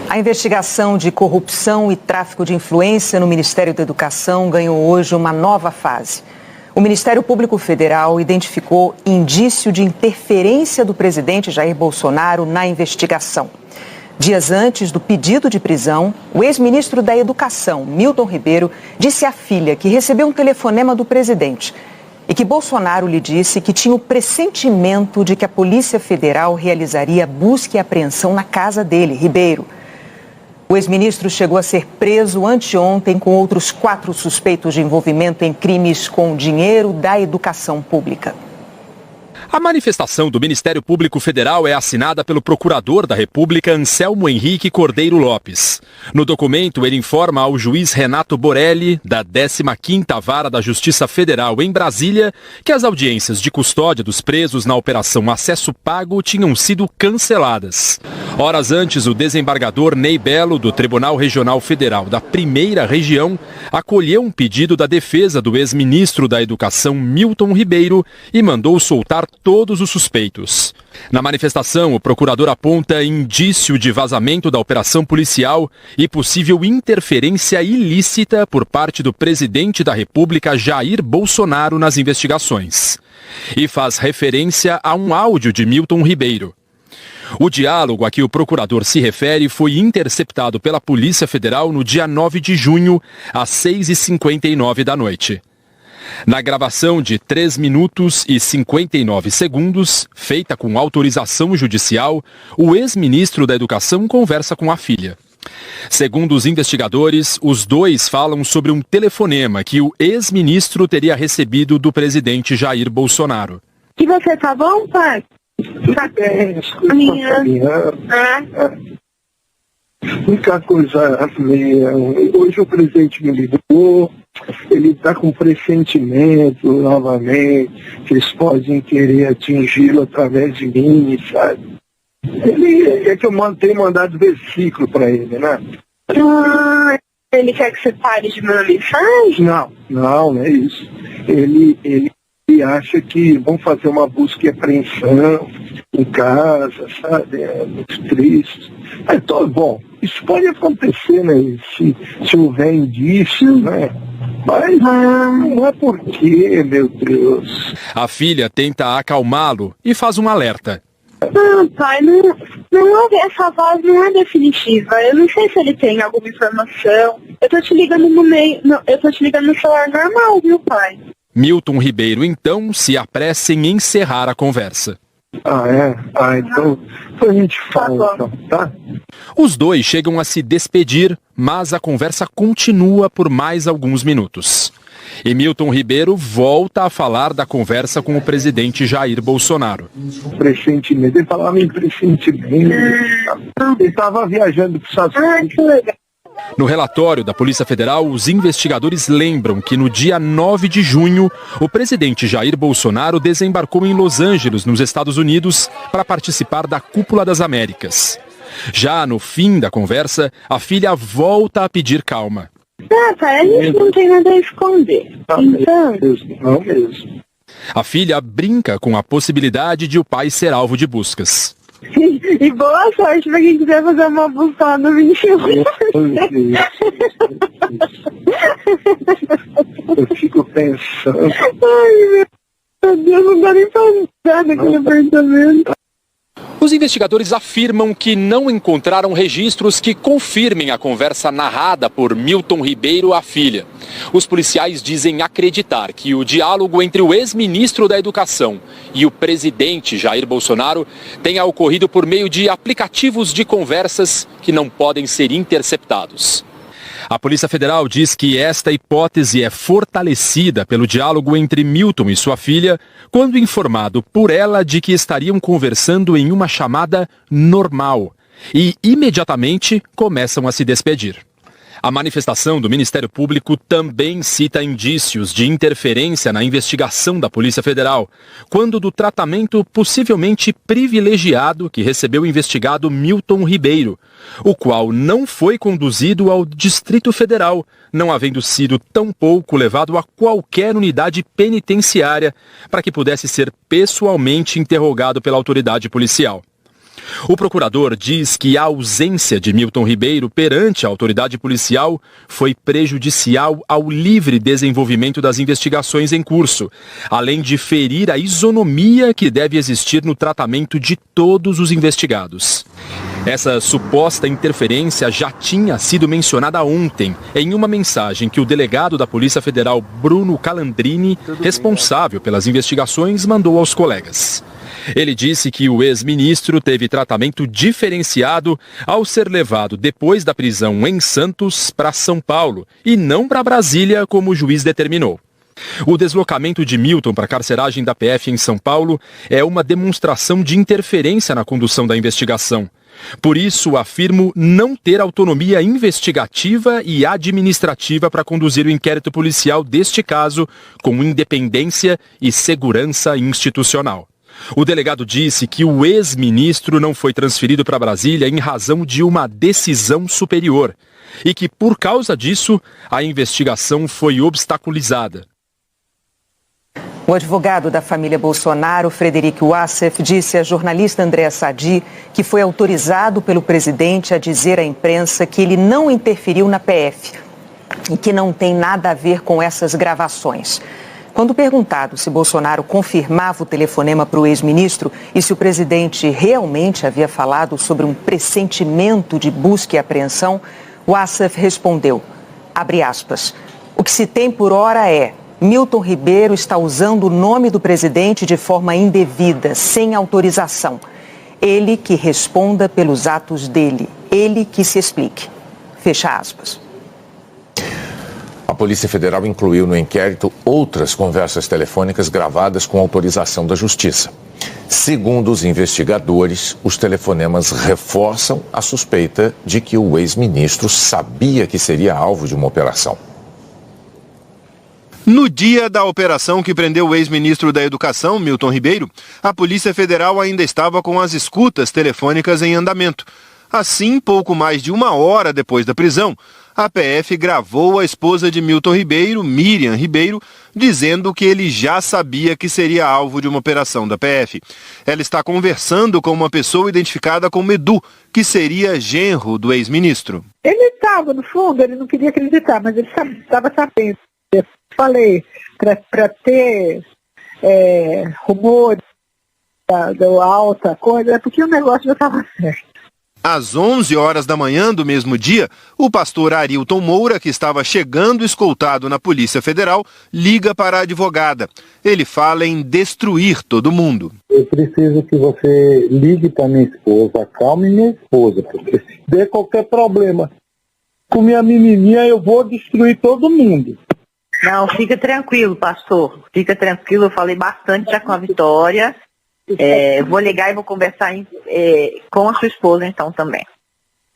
A investigação de corrupção e tráfico de influência no Ministério da Educação ganhou hoje uma nova fase. O Ministério Público Federal identificou indício de interferência do presidente Jair Bolsonaro na investigação. Dias antes do pedido de prisão, o ex-ministro da Educação, Milton Ribeiro, disse à filha que recebeu um telefonema do presidente e que Bolsonaro lhe disse que tinha o pressentimento de que a Polícia Federal realizaria busca e apreensão na casa dele, Ribeiro. O ex-ministro chegou a ser preso anteontem com outros 4 suspeitos de envolvimento em crimes com dinheiro da educação pública. A manifestação do Ministério Público Federal é assinada pelo procurador da República, Anselmo Henrique Cordeiro Lopes. No documento, ele informa ao juiz Renato Borelli, da 15ª Vara da Justiça Federal em Brasília, que as audiências de custódia dos presos na Operação Acesso Pago tinham sido canceladas. Horas antes, o desembargador Ney Belo, do Tribunal Regional Federal da 1ª Região, acolheu um pedido da defesa do ex-ministro da Educação, Milton Ribeiro, e mandou soltar todos os suspeitos. Na manifestação, o procurador aponta indício de vazamento da operação policial e possível interferência ilícita por parte do presidente da República, Jair Bolsonaro, nas investigações. E faz referência a um áudio de Milton Ribeiro. O diálogo a que o procurador se refere foi interceptado pela Polícia Federal no dia 9 de junho, às 6h59 da noite. Na gravação de 3 minutos e 59 segundos, feita com autorização judicial, o ex-ministro da Educação conversa com a filha. Segundo os investigadores, os dois falam sobre um telefonema que o ex-ministro teria recebido do presidente Jair Bolsonaro. E você tá bom, pai? Tá bem, única coisa, hoje o presidente me ligou, ele está com pressentimento novamente, que eles podem querer atingi-lo através de mim, sabe? Ele é que eu tenho mandado versículo para ele, né? Ele quer que você pare de mandar mensagem? Não é isso. Ele acha que vão fazer uma busca e apreensão em casa, sabe? É muito triste. Então, bom, isso pode acontecer, né? Se houver indícios, né? Mas não é por quê, meu Deus. A filha tenta acalmá-lo e faz um alerta. Não, pai, essa voz não é definitiva. Eu não sei se ele tem alguma informação. Eu tô te ligando no celular normal, viu, pai? Milton Ribeiro, então, se apressa em encerrar a conversa. Então a gente fala, então, tá? Os dois chegam a se despedir, mas a conversa continua por mais alguns minutos. E Milton Ribeiro volta a falar da conversa com o presidente Jair Bolsonaro. Pressentimento, ele falava em pressentimento. Ele estava viajando para os Estados Unidos. Que legal. No relatório da Polícia Federal, os investigadores lembram que no dia 9 de junho, o presidente Jair Bolsonaro desembarcou em Los Angeles, nos Estados Unidos, para participar da Cúpula das Américas. Já no fim da conversa, a filha volta a pedir calma. Pai, a gente não tem nada a esconder. Então... Não mesmo. A filha brinca com a possibilidade de o pai ser alvo de buscas. E boa sorte pra quem quiser fazer uma busca lá no 21. Eu fico pensando. Ai, meu Deus, não dá nem pra entrar naquele apartamento. Os investigadores afirmam que não encontraram registros que confirmem a conversa narrada por Milton Ribeiro à filha. Os policiais dizem acreditar que o diálogo entre o ex-ministro da Educação e o presidente Jair Bolsonaro tenha ocorrido por meio de aplicativos de conversas que não podem ser interceptados. A Polícia Federal diz que esta hipótese é fortalecida pelo diálogo entre Milton e sua filha, quando informado por ela de que estariam conversando em uma chamada normal, e imediatamente começam a se despedir. A manifestação do Ministério Público também cita indícios de interferência na investigação da Polícia Federal, quando do tratamento possivelmente privilegiado que recebeu o investigado Milton Ribeiro, o qual não foi conduzido ao Distrito Federal, não havendo sido tampouco levado a qualquer unidade penitenciária para que pudesse ser pessoalmente interrogado pela autoridade policial. O procurador diz que a ausência de Milton Ribeiro perante a autoridade policial foi prejudicial ao livre desenvolvimento das investigações em curso, além de ferir a isonomia que deve existir no tratamento de todos os investigados. Essa suposta interferência já tinha sido mencionada ontem em uma mensagem que o delegado da Polícia Federal, Bruno Calandrini, responsável pelas investigações, mandou aos colegas. Ele disse que o ex-ministro teve tratamento diferenciado ao ser levado depois da prisão em Santos para São Paulo e não para Brasília, como o juiz determinou. O deslocamento de Milton para a carceragem da PF em São Paulo é uma demonstração de interferência na condução da investigação. Por isso, afirmo não ter autonomia investigativa e administrativa para conduzir o inquérito policial deste caso com independência e segurança institucional. O delegado disse que o ex-ministro não foi transferido para Brasília em razão de uma decisão superior e que, por causa disso, a investigação foi obstaculizada. O advogado da família Bolsonaro, Frederico Wassef, disse à jornalista Andréa Sadi que foi autorizado pelo presidente a dizer à imprensa que ele não interferiu na PF e que não tem nada a ver com essas gravações. Quando perguntado se Bolsonaro confirmava o telefonema para o ex-ministro e se o presidente realmente havia falado sobre um pressentimento de busca e apreensão, Wassef respondeu, abre aspas, o que se tem por hora é Milton Ribeiro está usando o nome do presidente de forma indevida, sem autorização. Ele que responda pelos atos dele, ele que se explique. Fecha aspas. A Polícia Federal incluiu no inquérito outras conversas telefônicas gravadas com autorização da Justiça. Segundo os investigadores, os telefonemas reforçam a suspeita de que o ex-ministro sabia que seria alvo de uma operação. No dia da operação que prendeu o ex-ministro da Educação, Milton Ribeiro, a Polícia Federal ainda estava com as escutas telefônicas em andamento. Assim, pouco mais de uma hora depois da prisão, a PF gravou a esposa de Milton Ribeiro, Miriam Ribeiro, dizendo que ele já sabia que seria alvo de uma operação da PF. Ela está conversando com uma pessoa identificada como Edu, que seria genro do ex-ministro. Ele estava, no fundo, ele não queria acreditar, mas ele estava sabendo. Eu falei, para ter rumores da alta coisa, é porque o negócio já estava certo. Às 11 horas da manhã do mesmo dia, o pastor Arilton Moura, que estava chegando escoltado na Polícia Federal, liga para a advogada. Ele fala em destruir todo mundo. Eu preciso que você ligue para minha esposa, acalme minha esposa, porque se der qualquer problema com minha menininha, eu vou destruir todo mundo. Não, fica tranquilo, pastor. Fica tranquilo, eu falei bastante já com a Vitória. Vou ligar e vou conversar com a sua esposa então também,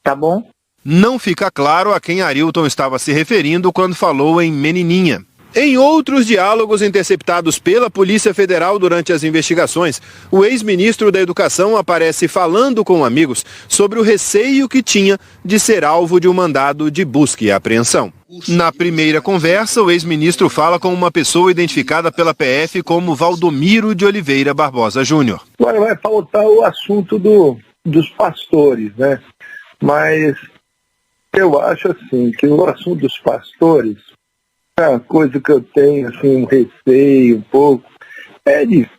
tá bom? Não fica claro a quem Arilton estava se referindo quando falou em menininha. Em outros diálogos interceptados pela Polícia Federal durante as investigações, o ex-ministro da Educação aparece falando com amigos sobre o receio que tinha de ser alvo de um mandado de busca e apreensão. Na primeira conversa, o ex-ministro fala com uma pessoa identificada pela PF como Valdomiro de Oliveira Barbosa Júnior. Agora vai faltar o assunto dos pastores, né? Mas eu acho assim, que o assunto dos pastores, é uma coisa que eu tenho, assim, um receio um pouco, é de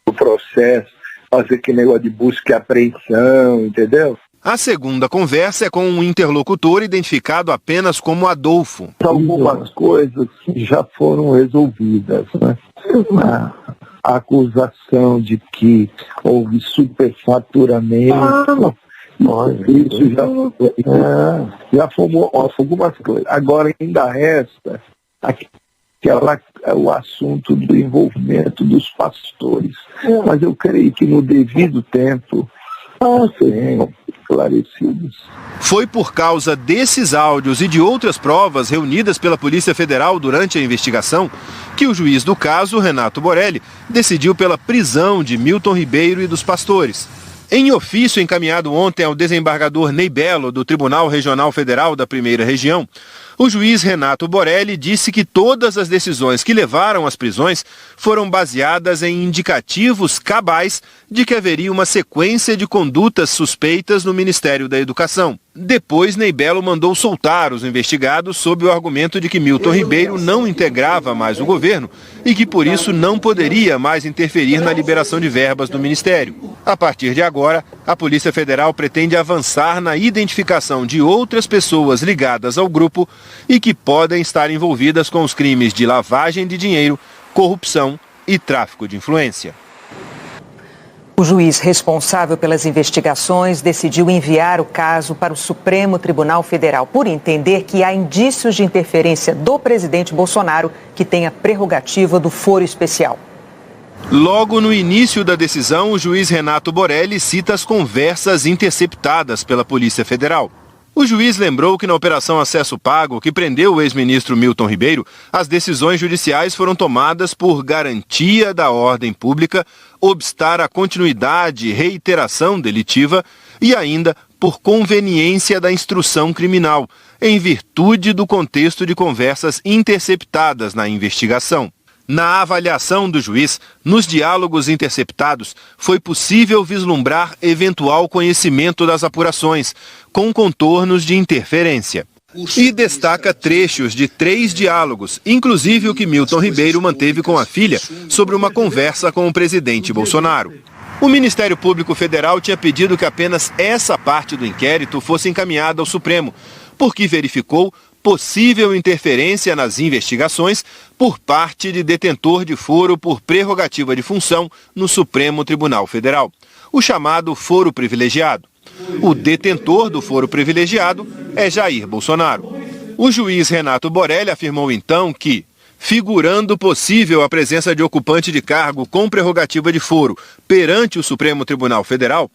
o processo, fazer aquele negócio de busca e apreensão, entendeu? A segunda conversa é com um interlocutor identificado apenas como Adolfo. Algumas coisas já foram resolvidas, né? A acusação de que houve superfaturamento, isso já foi algumas coisas. Agora ainda resta o assunto do envolvimento dos pastores. Mas eu creio que no devido tempo, esclarecidos. Foi por causa desses áudios e de outras provas reunidas pela Polícia Federal durante a investigação que o juiz do caso, Renato Borelli, decidiu pela prisão de Milton Ribeiro e dos pastores. Em ofício encaminhado ontem ao desembargador Ney Belo, do Tribunal Regional Federal da Primeira Região, o juiz Renato Borelli disse que todas as decisões que levaram às prisões foram baseadas em indicativos cabais de que haveria uma sequência de condutas suspeitas no Ministério da Educação. Depois, Ney Belo mandou soltar os investigados sob o argumento de que Milton Ribeiro não integrava mais o governo e que, por isso, não poderia mais interferir na liberação de verbas do Ministério. A partir de agora, a Polícia Federal pretende avançar na identificação de outras pessoas ligadas ao grupo e que podem estar envolvidas com os crimes de lavagem de dinheiro, corrupção e tráfico de influência. O juiz responsável pelas investigações decidiu enviar o caso para o Supremo Tribunal Federal por entender que há indícios de interferência do presidente Bolsonaro, que tem a prerrogativa do foro especial. Logo no início da decisão, o juiz Renato Borelli cita as conversas interceptadas pela Polícia Federal. O juiz lembrou que na Operação Acesso Pago, que prendeu o ex-ministro Milton Ribeiro, as decisões judiciais foram tomadas por garantia da ordem pública, obstar a continuidade e reiteração delitiva e ainda por conveniência da instrução criminal, em virtude do contexto de conversas interceptadas na investigação. Na avaliação do juiz, nos diálogos interceptados, foi possível vislumbrar eventual conhecimento das apurações, com contornos de interferência. E destaca trechos de 3 diálogos, inclusive o que Milton Ribeiro manteve com a filha sobre uma conversa com o presidente Bolsonaro. O Ministério Público Federal tinha pedido que apenas essa parte do inquérito fosse encaminhada ao Supremo, porque verificou possível interferência nas investigações por parte de detentor de foro por prerrogativa de função no Supremo Tribunal Federal, o chamado foro privilegiado. O detentor do foro privilegiado é Jair Bolsonaro. O juiz Renato Borelli afirmou então que, figurando possível a presença de ocupante de cargo com prerrogativa de foro perante o Supremo Tribunal Federal,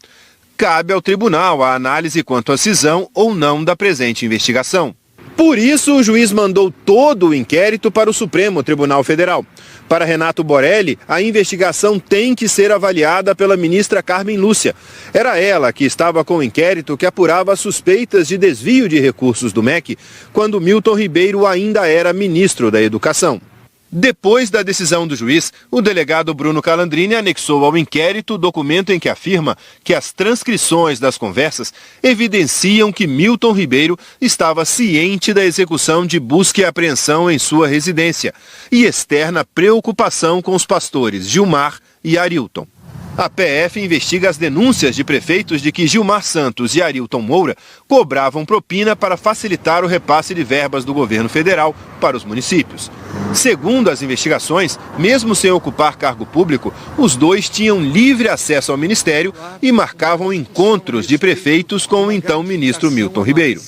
cabe ao tribunal a análise quanto à cisão ou não da presente investigação. Por isso, o juiz mandou todo o inquérito para o Supremo Tribunal Federal. Para Renato Borelli, a investigação tem que ser avaliada pela ministra Carmen Lúcia. Era ela que estava com o inquérito que apurava suspeitas de desvio de recursos do MEC, quando Milton Ribeiro ainda era ministro da Educação. Depois da decisão do juiz, o delegado Bruno Calandrini anexou ao inquérito o documento em que afirma que as transcrições das conversas evidenciam que Milton Ribeiro estava ciente da execução de busca e apreensão em sua residência e externa preocupação com os pastores Gilmar e Arilton. A PF investiga as denúncias de prefeitos de que Gilmar Santos e Arilton Moura cobravam propina para facilitar o repasse de verbas do governo federal para os municípios. Segundo as investigações, mesmo sem ocupar cargo público, os dois tinham livre acesso ao ministério e marcavam encontros de prefeitos com o então ministro Milton Ribeiro.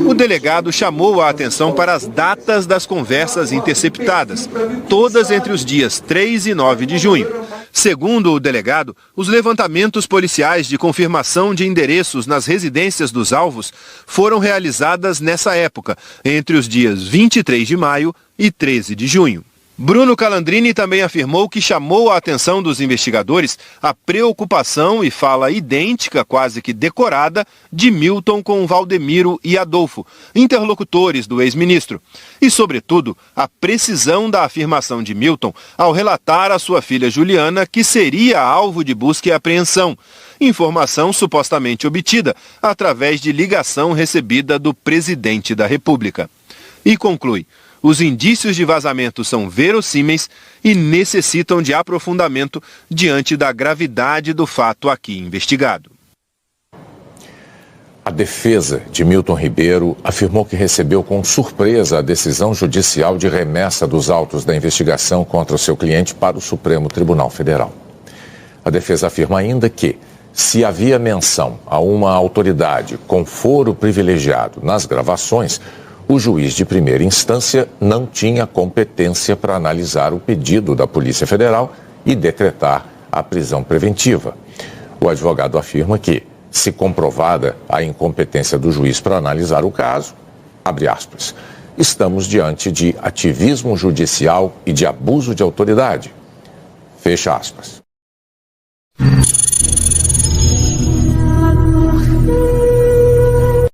O delegado chamou a atenção para as datas das conversas interceptadas, todas entre os dias 3 e 9 de junho. Segundo o delegado, os levantamentos policiais de confirmação de endereços nas residências dos alvos foram realizadas nessa época, entre os dias 23 de maio e 13 de junho. Bruno Calandrini também afirmou que chamou a atenção dos investigadores a preocupação e fala idêntica, quase que decorada, de Milton com Valdemiro e Adolfo, interlocutores do ex-ministro. E, sobretudo, a precisão da afirmação de Milton ao relatar à sua filha Juliana que seria alvo de busca e apreensão, informação supostamente obtida através de ligação recebida do presidente da República. E conclui: os indícios de vazamento são verossímeis e necessitam de aprofundamento diante da gravidade do fato aqui investigado. A defesa de Milton Ribeiro afirmou que recebeu com surpresa a decisão judicial de remessa dos autos da investigação contra o seu cliente para o Supremo Tribunal Federal. A defesa afirma ainda que, se havia menção a uma autoridade com foro privilegiado nas gravações, o juiz de primeira instância não tinha competência para analisar o pedido da Polícia Federal e decretar a prisão preventiva. O advogado afirma que, Se comprovada a incompetência do juiz para analisar o caso, abre aspas, estamos diante de ativismo judicial e de abuso de autoridade. Fecha aspas.